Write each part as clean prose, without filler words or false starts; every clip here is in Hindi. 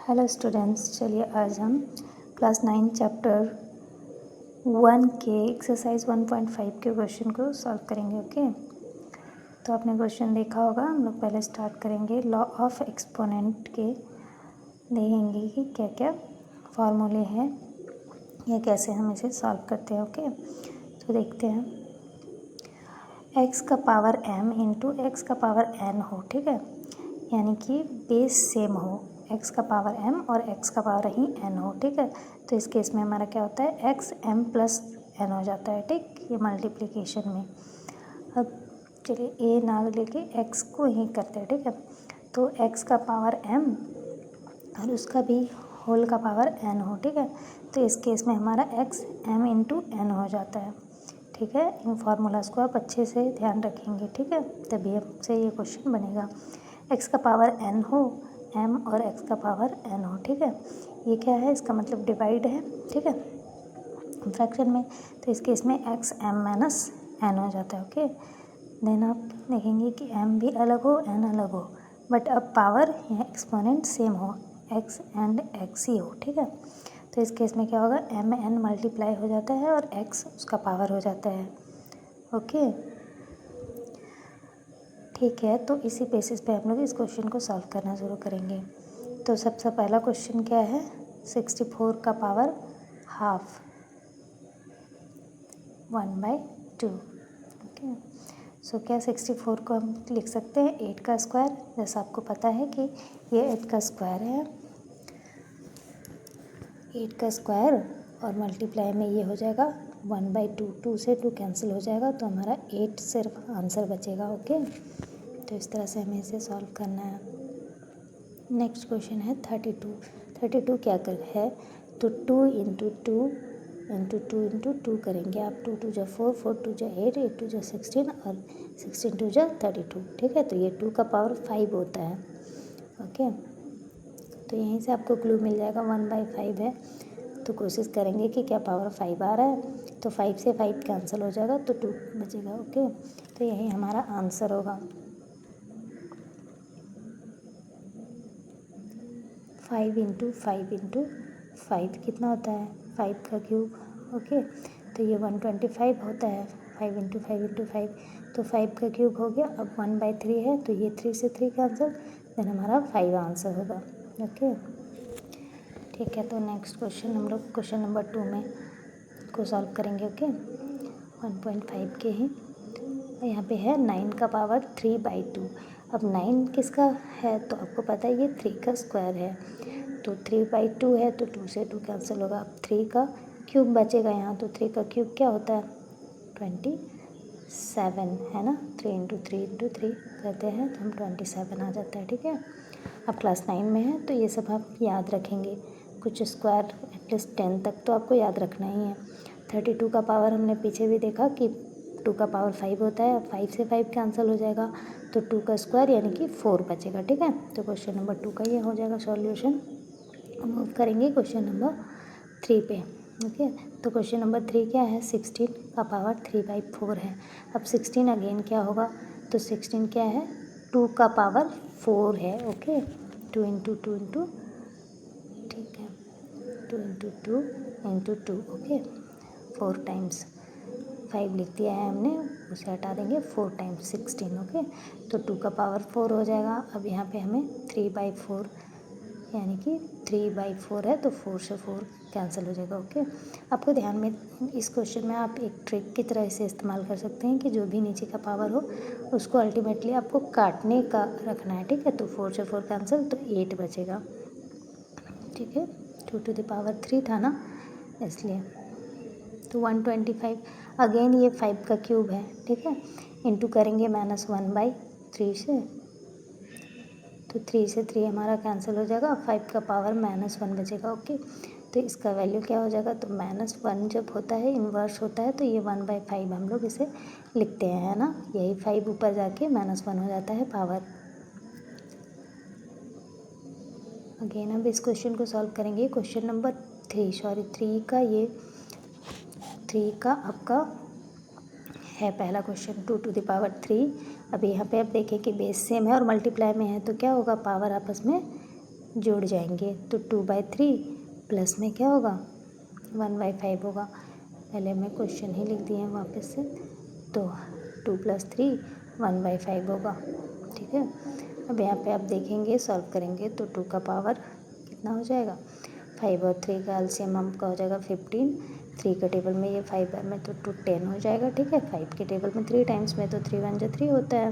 हेलो स्टूडेंट्स, चलिए आज हम क्लास 9 चैप्टर 1 के एक्सरसाइज 1.5 के क्वेश्चन को सॉल्व करेंगे। ओके, तो आपने क्वेश्चन देखा होगा। हम लोग पहले स्टार्ट करेंगे लॉ ऑफ एक्सपोनेंट के, देखेंगे कि क्या क्या फार्मूले हैं या कैसे हम इसे सॉल्व करते हैं। ओके, तो देखते हैं। एक्स का पावर m इंटू एक्स का पावर n हो, ठीक है, यानी कि बेस सेम हो। x का पावर m और x का पावर ही n हो, ठीक है। तो इस केस में हमारा क्या होता है, x m प्लस n हो जाता है, ठीक, ये मल्टीप्लिकेशन में। अब चलिए a ना लेके x को ही करते हैं, ठीक है। तो x का पावर m और उसका भी होल का पावर n हो, ठीक है। तो इस केस में हमारा x m इंटू n हो जाता है, ठीक है। इन फार्मूलाज को आप अच्छे से ध्यान रखेंगे, ठीक है, तभी आपसे ये क्वेश्चन बनेगा। x का पावर n हो, m और x का पावर n हो, ठीक है। ये क्या है, इसका मतलब डिवाइड है, ठीक है, फ्रैक्शन में। तो इस केस में x m माइनस n हो जाता है। ओके, देन आप देखेंगे कि m भी अलग हो, n अलग हो, बट अब पावर या एक्सपोनेंट सेम हो, x एंड x ही हो, ठीक है। तो इस केस में क्या होगा, m n मल्टीप्लाई हो जाता है और x उसका पावर हो जाता है। ओके, ठीक है। तो इसी बेसिस पे हम लोग इस क्वेश्चन को सॉल्व करना शुरू करेंगे। तो सबसे पहला क्वेश्चन क्या है, 64 का पावर हाफ 1/2। ओके, सो क्या 64 को हम लिख सकते हैं 8 का स्क्वायर, जैसा आपको पता है कि ये 8 का स्क्वायर है, 8 का स्क्वायर और मल्टीप्लाई में ये हो जाएगा 1/2, 2 से 2 कैंसिल हो जाएगा, तो हमारा 8 सिर्फ आंसर बचेगा। ओके, तो इस तरह से हमें इसे सॉल्व करना है। नेक्स्ट क्वेश्चन है 32 क्या कर है, तो 2 इंटू टू करेंगे आप। 2 2 जा 4, 4 2 जा 8, 8 2 जा 16 और 16 2 जा 32, ठीक है। तो ये 2 का पावर 5 होता है। ओके, तो यहीं से आपको क्लू मिल जाएगा 1/5 है, तो कोशिश करेंगे कि क्या पावर 5 आ रहा है, तो 5 से 5 कैंसिल हो जाएगा, तो 2 बचेगा। ओके, तो यही हमारा आंसर होगा। 5 इंटू 5 कितना होता है, 5 का क्यूब। ओके, तो ये 125 होता है। 5 इंटू 5 तो 5 का क्यूब हो गया। अब 1/3 है, तो ये 3 से 3 कैंसिल, देन हमारा 5 आंसर होगा। ओके, ठीक है। तो नेक्स्ट क्वेश्चन हम लोग क्वेश्चन नंबर 2 में को सॉल्व करेंगे। ओके, 1.5 के ही यहाँ पे है 9 का पावर 3/2। अब 9 किसका है, तो आपको पता है ये 3 का स्क्वायर है, तो 3/2 है, तो 2 से 2 कैंसिल होगा। अब 3 का क्यूब बचेगा यहाँ, तो 3 का क्यूब क्या होता है, 27 है ना। 3 इंटू थ्री करते हैं तो हम 27 आ जाता है, ठीक है। अब क्लास 9 में है, तो ये सब आप याद रखेंगे। कुछ स्क्वायर एटलीस्ट 10 तक तो आपको याद रखना ही है। 32 का पावर हमने पीछे भी देखा कि 2 का पावर 5 होता है, 5 से 5 कैंसिल हो जाएगा, तो 2 का स्क्वायर यानी कि 4 बचेगा, ठीक है। तो क्वेश्चन नंबर 2 का ये हो जाएगा सॉल्यूशन। मूव करेंगे क्वेश्चन नंबर 3 पे। ओके, तो क्वेश्चन नंबर 3 क्या है, 16 का पावर 3/4 है। अब 16 अगेन क्या होगा, तो 16 क्या है, 2 का पावर 4 है। ओके, 2 इंटू ठीक है, 2 इंटू टू। ओके, 4 टाइम्स 5 लिख दिया है हमने, उसे हटा देंगे, 4 टाइम्स 16। ओके, तो 2 का पावर 4 हो जाएगा। अब यहाँ पे हमें 3/4 यानी कि 3/4 है, तो 4 से 4 कैंसिल हो जाएगा। ओके, आपको ध्यान में इस क्वेश्चन में आप एक ट्रिक की तरह इसे इस्तेमाल कर सकते हैं कि जो भी नीचे का पावर हो उसको अल्टीमेटली आपको काटने का रखना है, ठीक है। तो 4 से 4 कैंसिल, तो 8 बचेगा, ठीक है। 2 टू द पावर 3 था ना, इसलिए। तो 125 अगेन ये 5 का क्यूब है, ठीक है, इंटू करेंगे -1/3 से, तो 3 से 3 हमारा कैंसिल हो जाएगा, 5 का पावर -1 बचेगा। ओके, तो इसका वैल्यू क्या हो जाएगा, तो -1 जब होता है इन्वर्स होता है, तो ये 1/5 हम लोग इसे लिखते हैं, है ना। यही 5 ऊपर जाके -1 हो जाता है पावर। अगेन अब इस क्वेश्चन को सॉल्व करेंगे। क्वेश्चन नंबर 3 का ये 3 का आपका है पहला क्वेश्चन, 2 टू द पावर 3। अब यहाँ पे आप देखें कि बेस सेम है और मल्टीप्लाई में है, तो क्या होगा, पावर आपस में जुड़ जाएंगे तो 2/3 प्लस में क्या होगा 1/5 होगा। पहले मैं क्वेश्चन ही लिख दिए हैं वापस से, तो 2 + 3 1/5 होगा। ठीक है, अब यहाँ पे आप देखेंगे सॉल्व करेंगे तो 2 का पावर कितना हो जाएगा 5 और 3 का एलसीएम आपका हो जाएगा 15। 3 के टेबल में ये 5 में तो 2 10 हो जाएगा। ठीक है, 5 के टेबल में 3 टाइम्स में तो 3 1 जा 3 होता है।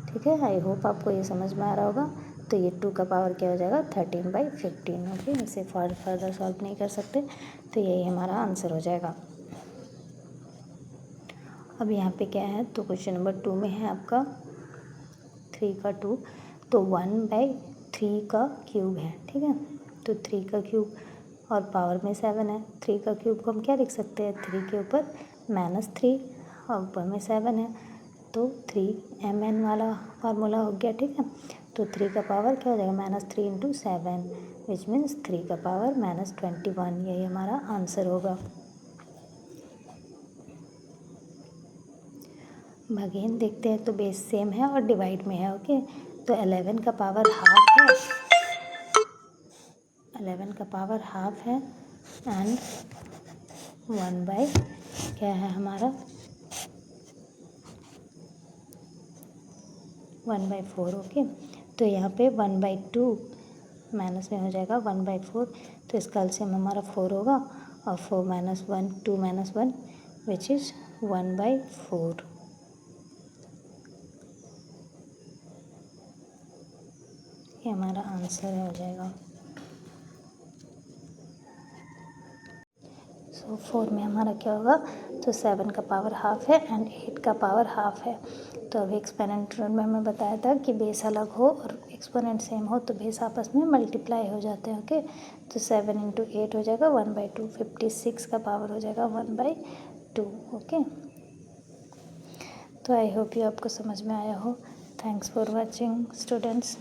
ठीक है, आई होप आपको ये समझ में आ रहा होगा। तो ये 2 का पावर क्या हो जाएगा 13/15। ओके, इसे फर्दर सॉल्व नहीं कर सकते, तो यही हमारा आंसर हो जाएगा। अब यहाँ पे क्या है, तो क्वेश्चन नंबर 2 में है आपका 3 का 2, तो 1/3 का क्यूब है। ठीक है, तो 3 का क्यूब और पावर में 7 है। 3 का क्यूब को हम क्या लिख सकते हैं, 3 के ऊपर -3 और ऊपर में 7 है, तो 3mn वाला फार्मूला हो गया। ठीक है, तो 3 का पावर क्या हो जाएगा -3 × 7 विच मीन्स 3 का पावर -21। यही हमारा आंसर होगा। अगेन देखते हैं, तो बेस सेम है और डिवाइड में है। ओके, तो 11 का पावर हाफ है, 11 का पावर हाफ है एंड 1/ क्या है हमारा 1/4। ओके, तो यहाँ पे 1/2 माइनस में हो जाएगा 1/4, तो इसका एलसीएम हमारा 4 होगा और 4 - 1 2 - 1 विच इज़ 1/4। ये हमारा आंसर हो जाएगा। सो 4 में हमारा क्या होगा, तो 7 का पावर हाफ है एंड 8 का पावर हाफ है। तो अभी एक्सपोनेंट में मैं बताया था कि बेस अलग हो और एक्सपोनेंट सेम हो तो बेस आपस में मल्टीप्लाई हो जाते हैं। ओके, तो 7 × 8 हो जाएगा 1/2, 56 का पावर हो जाएगा 1/2। ओके, तो आई होप ये आपको समझ में आया हो। Thanks for watching students.